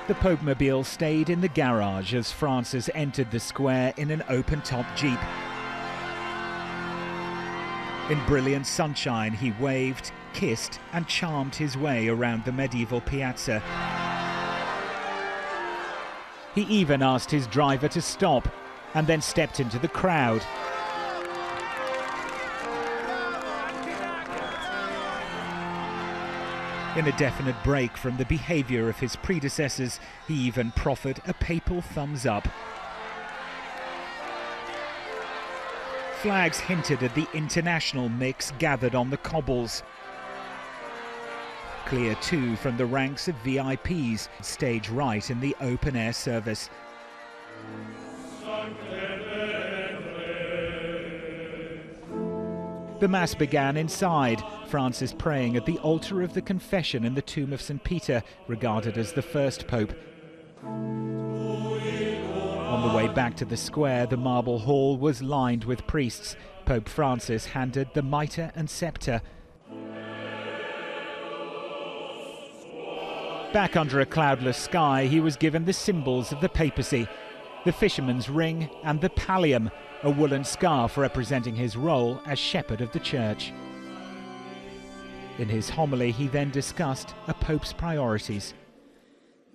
The Popemobile stayed in the garage as Francis entered the square in an open-top Jeep. In brilliant sunshine, he waved, kissed and charmed his way around the medieval piazza. He even asked his driver to stop and then stepped into the crowd. In a definite break from the behaviour of his predecessors, he even proffered a papal thumbs up. Flags hinted at the international mix gathered on the cobbles. Clear too from the ranks of VIPs, stage right in the open-air service. The Mass began inside, Francis praying at the altar of the Confession in the tomb of St. Peter, regarded as the first pope. On the way back to the square, the marble hall was lined with priests. Pope Francis handed the mitre and sceptre. Back under a cloudless sky, he was given the symbols of the papacy, the fisherman's ring and the pallium, a woolen scarf representing his role as shepherd of the church. In his homily, he then discussed a pope's priorities.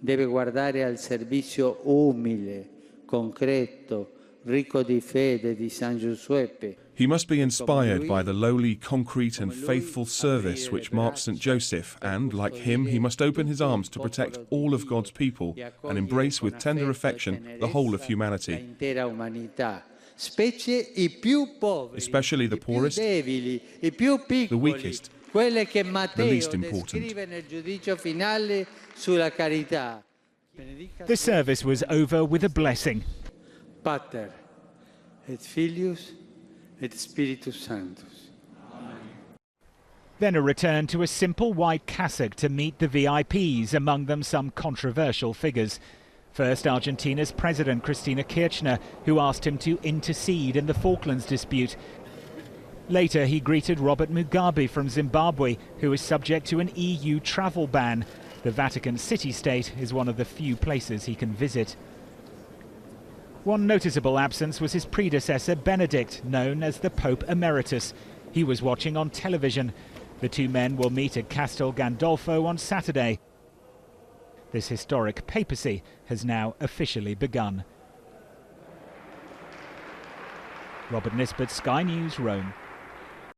Deve guardare al servizio umile, concreto, ricco di fede di San Giuseppe. He must be inspired by the lowly, concrete and faithful service which marked St. Joseph, and, like him, he must open his arms to protect all of God's people and embrace with tender affection the whole of humanity, especially the poorest, the weakest, the least important. The service was over with a blessing. Pater et Filius et Spiritus Sanctus. Then a return to a simple white cassock to meet the VIPs, among them some controversial figures. First, Argentina's President Cristina Kirchner, who asked him to intercede in the Falklands dispute. Later, he greeted Robert Mugabe from Zimbabwe, who is subject to an EU travel ban. The Vatican city-state is one of the few places he can visit. One noticeable absence was his predecessor, Benedict, known as the Pope Emeritus. He was watching on television. The two men will meet at Castel Gandolfo on Saturday. This historic papacy has now officially begun. Robert Nisbet, Sky News, Rome.